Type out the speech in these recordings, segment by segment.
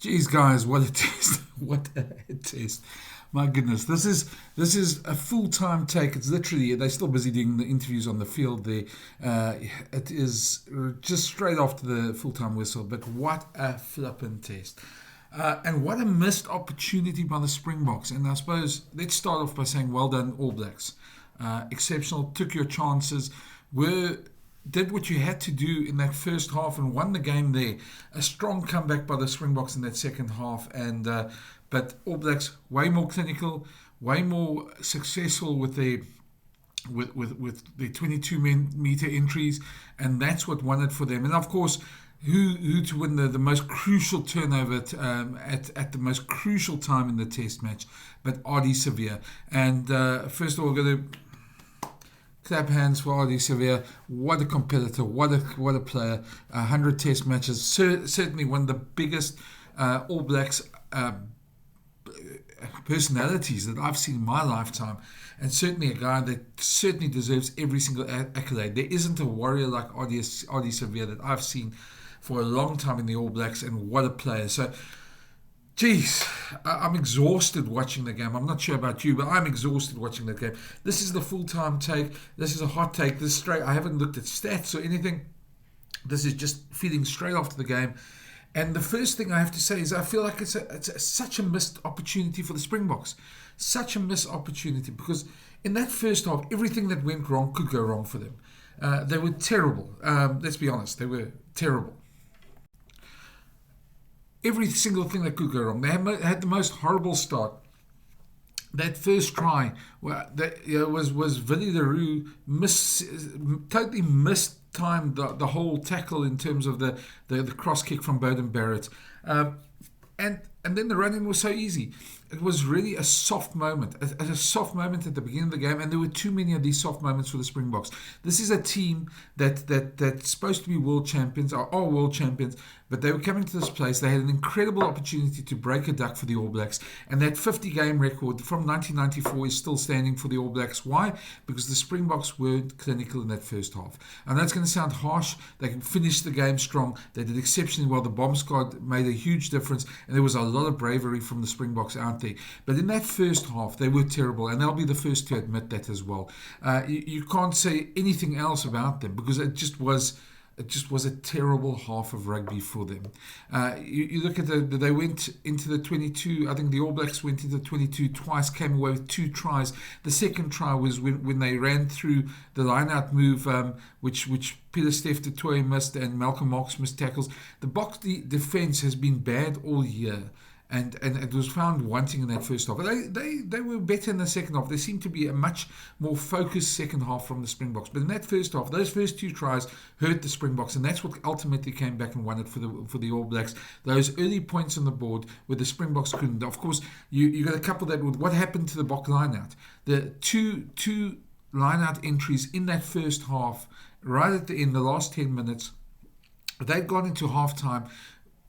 Geez, guys, what a test! What a test! My goodness, this is a full time take. It's literally they're still busy doing the interviews on the field there. Uh, it is just straight after the full time whistle. But what a flippin' test! And what a missed opportunity by the Springboks. And I suppose let's start off by saying well done, All Blacks. Exceptional, took your chances, were did what you had to do in that first half and won the game there. A strong comeback by the Springboks in that second half, and but All Blacks way more clinical, way more successful with their with the 22 meter entries, and that's what won it for them. And of course, who to win the most crucial turnover at the most crucial time in the Test match, but Ardie Severe. And first of all, we're going to clap hands for Ardie Severe. What a competitor! What a player! 100 Test matches. Certainly one of the biggest All Blacks personalities that I've seen in my lifetime, and certainly a guy that certainly deserves every single accolade. There isn't a warrior like Ardie Severe that I've seen for a long time in the All Blacks, and what a player. So, geez, I'm exhausted watching the game. I'm not sure about you, but I'm exhausted watching the game. This is the full-time take. This is a hot take. This is straight. I haven't looked at stats or anything. This is just feeding straight after the game. And the first thing I have to say is I feel like such a missed opportunity for the Springboks. Such a missed opportunity because in that first half, everything that went wrong could go wrong for them. They were terrible. Let's be honest, they were terrible. Every single thing that could go wrong. They had the most horrible start. That first try was Vinny LaRue totally mistimed the whole tackle in terms of the cross kick from Bowden Barrett. And then the running was so easy. It was really a soft moment, a soft moment at the beginning of the game, and there were too many of these soft moments for the Springboks. This is a team that's supposed to be world champions, are world champions, but they were coming to this place. They had an incredible opportunity to break a duck for the All Blacks, and that 50-game record from 1994 is still standing for the All Blacks. Why? Because the Springboks weren't clinical in that first half. I know it's going to sound harsh. They finished the game strong. They did exceptionally well. The bomb squad made a huge difference, and there was a lot of bravery from the Springboks out there. But in that first half, they were terrible, and they'll be the first to admit that as well. You can't say anything else about them because it just was a terrible half of rugby for them. You look at they went into the 22. I think the All Blacks went into the 22 twice, came away with 2 tries. The second try was when they ran through the line-out move, which Peter Steph du Toit missed and Malcolm Marx missed tackles. The Boks defence has been bad all year. And it was found wanting in that first half. But they were better in the second half. There seemed to be a much more focused second half from the Springboks. But in that first half, those first 2 tries hurt the Springboks, and that's what ultimately came back and won it for the All Blacks. Those early points on the board where the Springboks couldn't. Of course, you got to couple that with what happened to the Bok line-out. The two line-out entries in that first half, right at the end, the last 10 minutes, they'd gone into half-time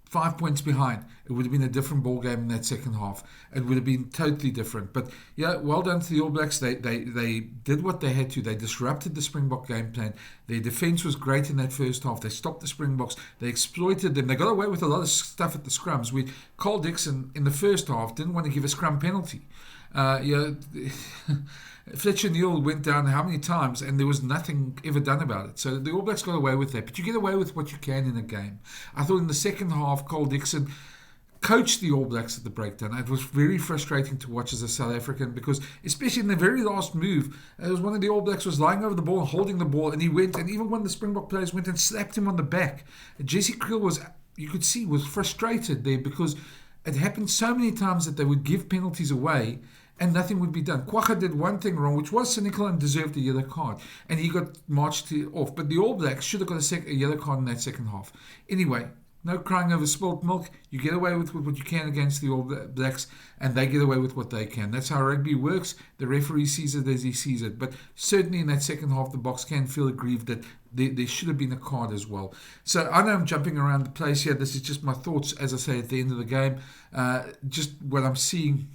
5 points behind. It would have been a different ball game in that second half. It would have been totally different. But yeah, well done to the All Blacks. They did what they had to. They disrupted the Springbok game plan. Their defence was great in that first half. They stopped the Springboks. They exploited them. They got away with a lot of stuff at the scrums. Carl Dixon in the first half didn't want to give a scrum penalty. Fletcher Neal went down how many times and there was nothing ever done about it. So the All Blacks got away with that. But you get away with what you can in a game. I thought in the second half, Carl Dixon coached the All Blacks at the breakdown. It was very frustrating to watch as a South African because, especially in the very last move, it was one of the All Blacks was lying over the ball, holding the ball, and he went, and even when the Springbok players went and slapped him on the back, Jesse Kriel you could see, was frustrated there because it happened so many times that they would give penalties away and nothing would be done. Kwagga did one thing wrong, which was cynical and deserved a yellow card, and he got marched off. But the All Blacks should have got a yellow card in that second half. Anyway, no crying over spilt milk. You get away with what you can against the All Blacks, and they get away with what they can. That's how rugby works. The referee sees it as he sees it. But certainly in that second half, the Boks can feel aggrieved that there should have been a card as well. So I know I'm jumping around the place here. This is just my thoughts, as I say, at the end of the game. Just what I'm seeing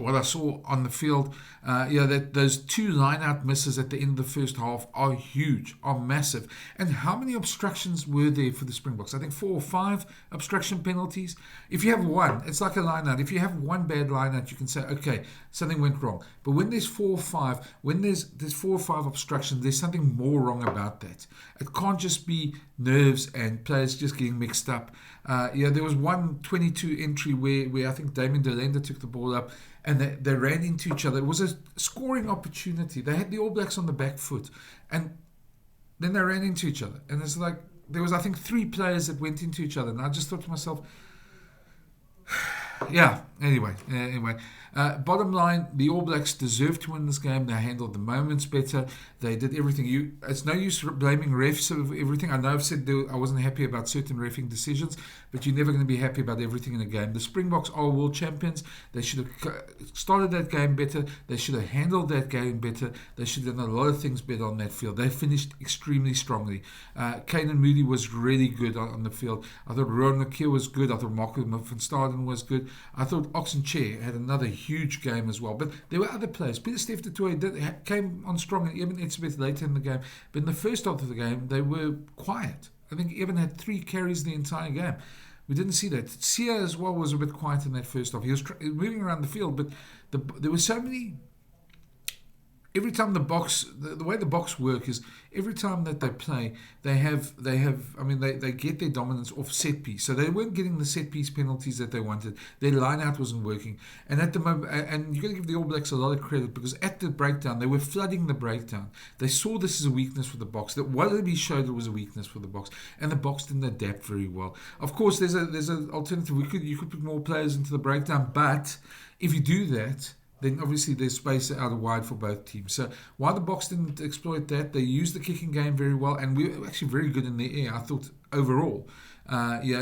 what I saw on the field, that those two line-out misses at the end of the first half are huge, are massive. And how many obstructions were there for the Springboks? I think 4 or 5 obstruction penalties. If you have one, it's like a line-out. If you have one bad line-out, you can say, okay, something went wrong. But when there's 4 or 5, when there's 4 or 5 obstructions, there's something more wrong about that. It can't just be nerves and players just getting mixed up. There was one 22 entry where I think Damien Delenda took the ball up, and they ran into each other. It was a scoring opportunity. They had the All Blacks on the back foot, and then they ran into each other. And it's like, there was, I think, 3 players that went into each other. And I just thought to myself, anyway. Bottom line, the All Blacks deserved to win this game. They handled the moments better. They did everything. It's no use blaming refs of everything. I know I've said I wasn't happy about certain reffing decisions, but you're never going to be happy about everything in a game. The Springboks are world champions. They should have started that game better. They should have handled that game better. They should have done a lot of things better on that field. They finished extremely strongly. Kane and Moody was really good on the field. I thought Rowan McKeown was good. I thought Marco van Staden was good. I thought Oxenchair had another huge game as well. But there were other players. Peter Steph Dutoit came on strong, and Eben Etzebeth later in the game. But in the first half of the game, they were quiet. I think Eben had 3 carries the entire game. We didn't see that. Sia as well was a bit quiet in that first half. He was moving around the field, but there were so many. Every time the Boks, the way the Boks work is every time that they play, they get their dominance off set piece. So they weren't getting the set piece penalties that they wanted. Their line out wasn't working. And at the moment, and you've got to give the All Blacks a lot of credit, because at the breakdown, they were flooding the breakdown. They saw this as a weakness for the Boks. That Wallaby showed it was a weakness for the Boks, and the Boks didn't adapt very well. Of course, there's an alternative. You could put more players into the breakdown, but if you do that, then obviously there's space out wide for both teams. So while the Boks didn't exploit that, they used the kicking game very well, and we were actually very good in the air, I thought, overall.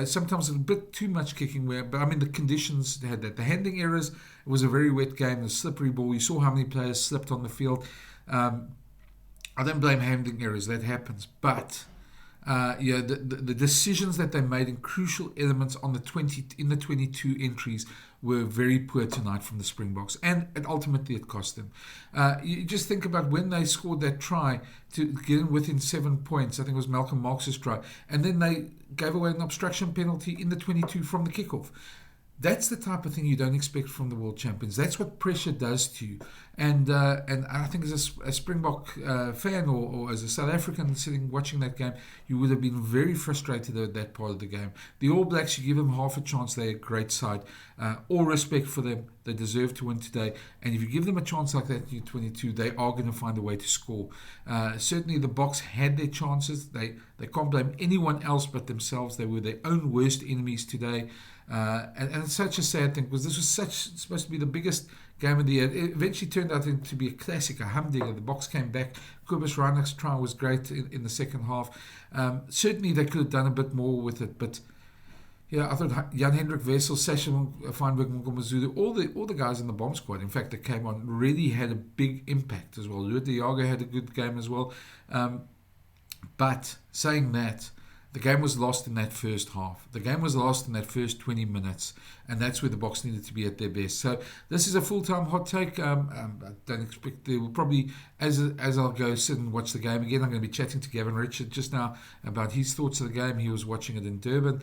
Sometimes a bit too much kicking, but I mean the conditions had that. The handling errors, it was a very wet game, the slippery ball. You saw how many players slipped on the field. I don't blame handling errors, that happens, but the decisions that they made in crucial elements in the 22 entries were very poor tonight from the Springboks, and ultimately it cost them. You just think about when they scored that try to get in within 7 points. I think it was Malcolm Marx's try, and then they gave away an obstruction penalty in the 22 from the kickoff. That's the type of thing you don't expect from the world champions. That's what pressure does to you. And I think as a Springbok fan or as a South African sitting watching that game, you would have been very frustrated at that part of the game. The All Blacks, you give them half a chance, they're a great side. All respect for them. They deserve to win today. And if you give them a chance like that in U22, they are going to find a way to score. Certainly the Boks had their chances. They can't blame anyone else but themselves. They were their own worst enemies today. And it's such a sad thing, because this was supposed to be the biggest game of the year. It eventually turned out to be a classic, a humdinger. The Boks came back. Kobus Reinach's try was great in the second half. Certainly they could have done a bit more with it, but yeah, I thought Jan-Hendrik Wessel, Sasha Feinberg, Mngomezulu, all the guys in the bomb squad, in fact, that came on, really had a big impact as well. Luat Diago had a good game as well. But saying that, the game was lost in that first half. The game was lost in that first 20 minutes, and that's where the Boks needed to be at their best. So this is a full-time hot take. I don't expect there will probably, as I'll go sit and watch the game again, I'm going to be chatting to Gavin Richard just now about his thoughts of the game. He was watching it in Durban,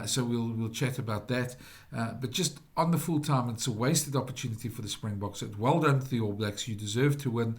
so we'll chat about that. But just on the full-time, it's a wasted opportunity for the Springboks. Well done to the All Blacks. You deserve to win.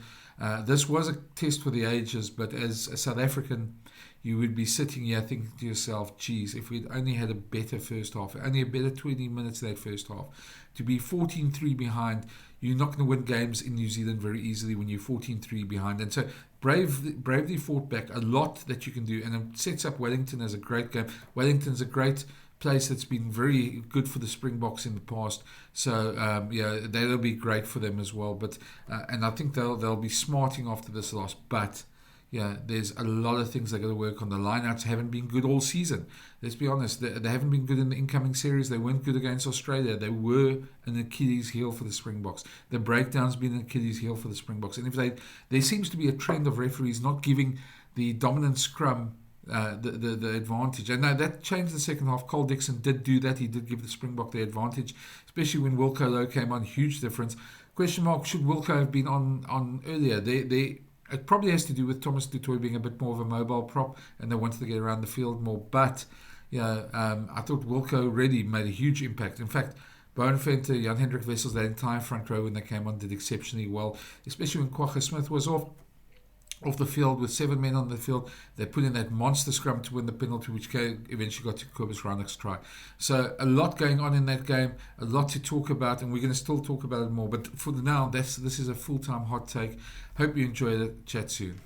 This was a test for the ages, but as a South African, you would be sitting here thinking to yourself, geez, if we'd only had a better first half, only a better 20 minutes that first half, to be 14-3 behind, you're not going to win games in New Zealand very easily when you're 14-3 behind. And so bravely fought back, a lot that you can do, and it sets up Wellington as a great game. Wellington's a great place that's been very good for the Springboks in the past, so that'll be great for them as well. But and I think they'll be smarting after this loss, but yeah, there's a lot of things they've got to work on. The lineouts haven't been good all season. Let's be honest. They haven't been good in the incoming series. They weren't good against Australia. They were an Achilles heel for the Springboks. The breakdown's been an Achilles heel for the Springboks. And there seems to be a trend of referees not giving the dominant scrum the advantage. And no, that changed the second half. Cole Dixon did do that. He did give the Springbok the advantage, especially when Wilco Low came on. Huge difference. Question mark, should Wilco have been on earlier? It probably has to do with Thomas du Toit being a bit more of a mobile prop, and they wanted to get around the field more. But I thought Wilco really made a huge impact. In fact, Bowen Venter, Jan-Hendrik Wessels, that entire front row when they came on did exceptionally well, especially when Kwagga Smith was off the field with 7 men on the field. They put in that monster scrum to win the penalty, which eventually got to Kobus Reinach's try. So a lot going on in that game, a lot to talk about, and we're going to still talk about it more. But for now, this is a full-time hot take. Hope you enjoy it. Chat soon.